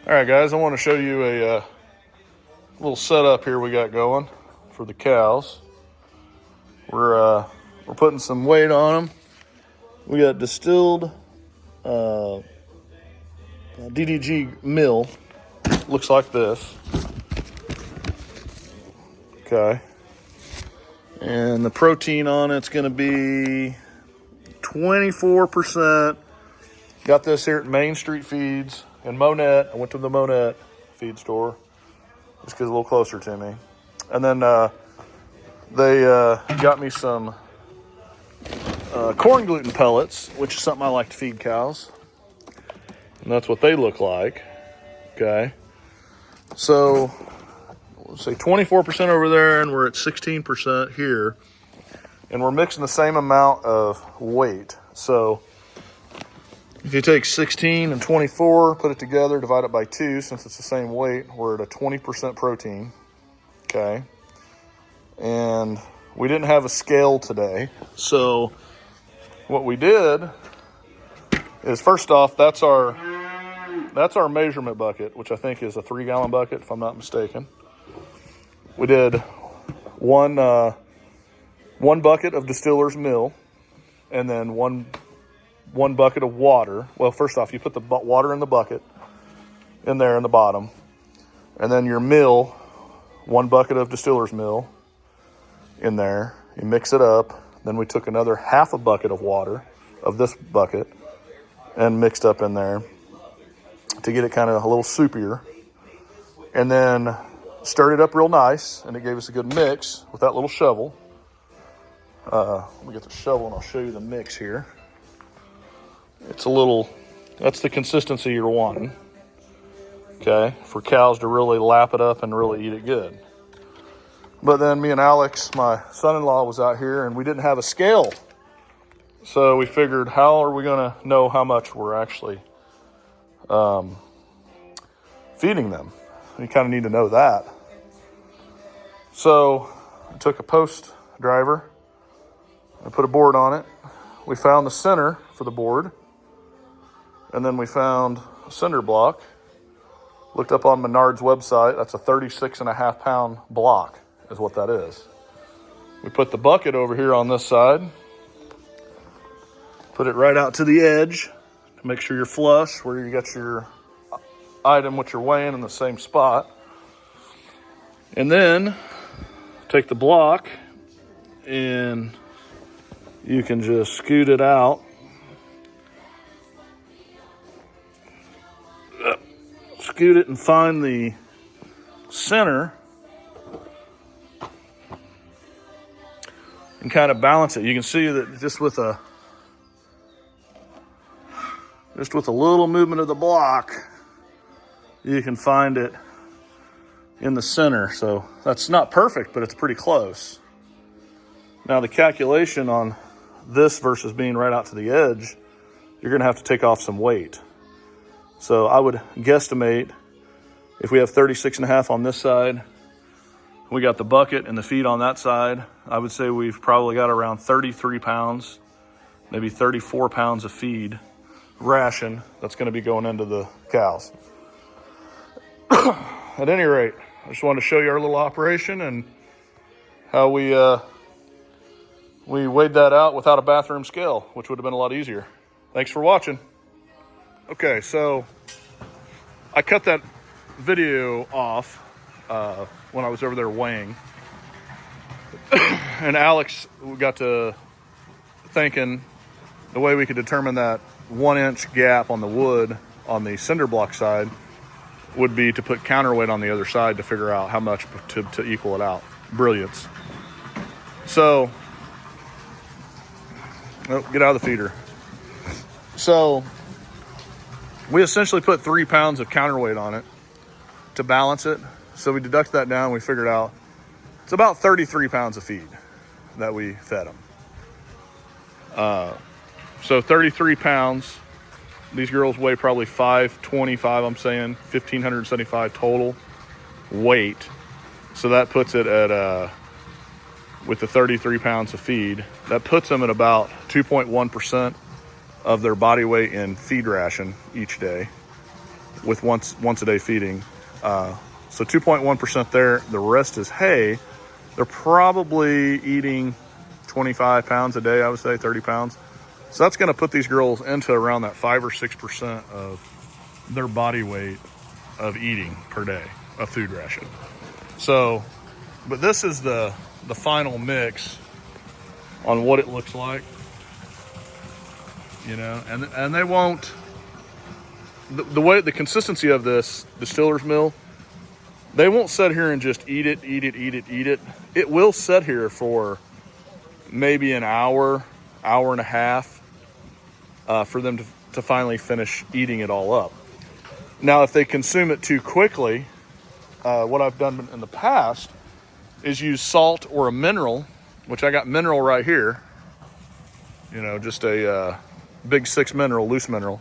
All right, guys, I want to show you a little setup here we got going for the cows. We're putting some weight on them. We got distilled DDG mill. Looks like this. Okay. And the protein on it's going to be 24%. Got this here at Main Street Feeds in Monette. I went to the Monette feed store just because it's a little closer to me. And then they got me some corn gluten pellets, which is something I like to feed cows. And that's what they look like. Okay. So, let's say 24% over there, and we're at 16% here. And we're mixing the same amount of weight. So, if you take 16 and 24, put it together, divide it by 2, since it's the same weight, we're at a 20% protein. Okay. And we didn't have a scale today. So, what we did is, first off, that's our measurement bucket, which I think is a 3-gallon bucket, if I'm not mistaken. We did one bucket of distiller's mill, and then one bucket of water. Well, first off, you put the water in the bucket in there in the bottom, and then your mill, 1 bucket of distiller's mill in there. You mix it up. Then we took another half a bucket of water of this bucket and mixed up in there to get it kind of a little soupier, and then stirred it up real nice, and it gave us a good mix with that little shovel. Let me get the shovel and I'll show you the mix here. It's that's the consistency you're wanting, okay, for cows to really lap it up and really eat it good. But then me and Alex, my son-in-law, was out here, and we didn't have a scale. So we figured, how are we going to know how much we're actually feeding them? You kind of need to know that. So I took a post driver and put a board on it. We found the center for the board, and then we found a cinder block. Looked up on Menard's website. That's a 36.5-pound block is what that is. We put the bucket over here on this side. Put it right out to the edge to make sure you're flush where you got your item, what you're weighing, in the same spot. And then take the block and you can just scoot it out. Scoot it and find the center and kind of balance it. You can see that just with a little movement of the block, you can find it in the center. So that's not perfect, but it's pretty close. Now the calculation on this versus being right out to the edge, you're going to have to take off some weight. So I would guesstimate, if we have 36.5 on this side, we got the bucket and the feed on that side, I would say we've probably got around 33 pounds, maybe 34 pounds of feed ration that's going to be going into the cows. At any rate, I just wanted to show you our little operation and how we weighed that out without a bathroom scale, which would have been a lot easier. Thanks for watching. Okay, so I cut that video off when I was over there weighing. And Alex got to thinking the way we could determine that 1-inch gap on the wood on the cinder block side would be to put counterweight on the other side to figure out how much to equal it out. Brilliance. So, get out of the feeder. So, we essentially put 3 pounds of counterweight on it to balance it. So we deduct that down, we figured out it's about 33 pounds of feed that we fed them. So 33 pounds. These girls weigh probably 525, I'm saying, 1,575 total weight. So that puts it at, with the 33 pounds of feed, that puts them at about 2.1% of their body weight in feed ration each day. with once a day feeding. So 2.1% there. The rest is hay. They're probably eating 25 pounds a day, I would say, 30 pounds. So that's going to put these girls into around that 5 or 6% of their body weight of eating per day of food ration. So, but this is the final mix on what it looks like, you know, and they won't, the way, the consistency of this distiller's mill, they won't sit here and just eat it. It will sit here for maybe an hour and a half for them to finally finish eating it all up. Now, if they consume it too quickly, what I've done in the past is use salt or a mineral, which I got mineral right here, you know, just a big 6 mineral, loose mineral.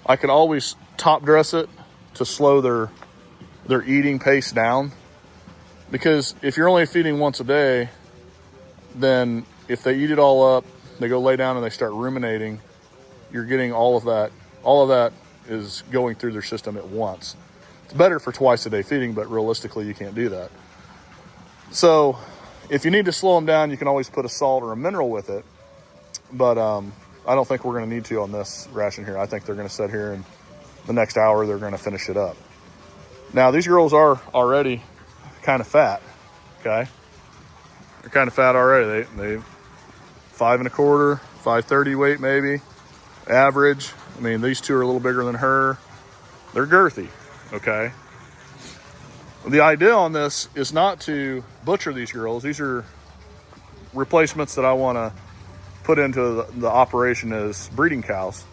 I can always top dress it to slow their eating pace down, because if you're only feeding once a day, then if they eat it all up, they go lay down and they start ruminating, you're getting all of that is going through their system at once. It's better for twice a day feeding, but realistically you can't do that. So if you need to slow them down, you can always put a salt or a mineral with it, but I don't think we're going to need to on this ration here. I think they're going to sit here and the next hour they're going to finish it up. Now, these girls are already kind of fat, okay? They're kind of fat already. They 5 1/4, 530 weight maybe, average. I mean, these two are a little bigger than her. They're girthy, okay? The idea on this is not to butcher these girls. These are replacements that I want to put into the operation as breeding cows.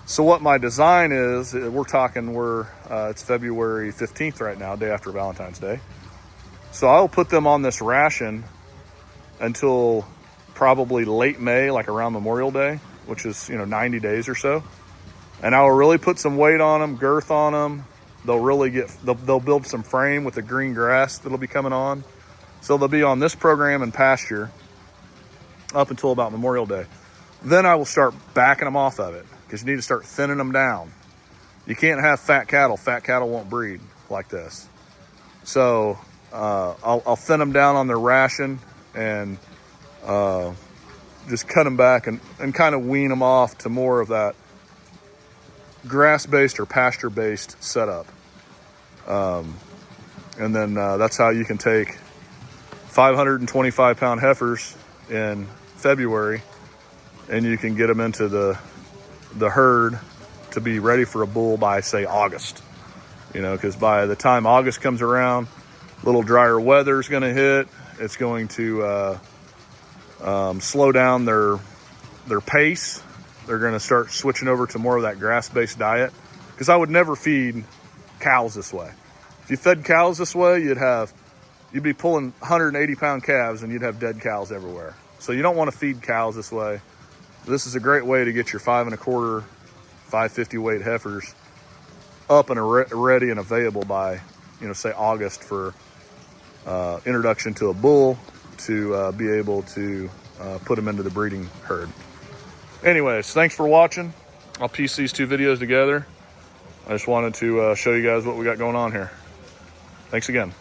So what my design is, it's February 15th right now, day after Valentine's Day. So I'll put them on this ration until probably late May, like around Memorial Day, which is, 90 days or so. And I will really put some weight on them, girth on them. They'll build some frame with the green grass that'll be coming on. So they'll be on this program and pasture up until about Memorial Day. Then I will start backing them off of it, because you need to start thinning them down. You can't have fat cattle. Fat cattle won't breed like this. So I'll thin them down on their ration and just cut them back and kind of wean them off to more of that grass-based or pasture-based setup. And then that's how you can take 525-pound heifers in February, and you can get them into the herd to be ready for a bull by, say, August. Because by the time August comes around, a little drier weather is going to hit. It's going to slow down their pace. They're going to start switching over to more of that grass-based diet, because I would never feed cows this way. If you fed cows this way, you'd be pulling 180-pound calves and you'd have dead cows everywhere. So you don't want to feed cows this way. This is a great way to get your 5 1/4, 550 weight heifers up and ready and available by, say August for introduction to a bull, to be able to put them into the breeding herd. Anyways, thanks for watching. I'll piece these two videos together. I just wanted to show you guys what we got going on here. Thanks again.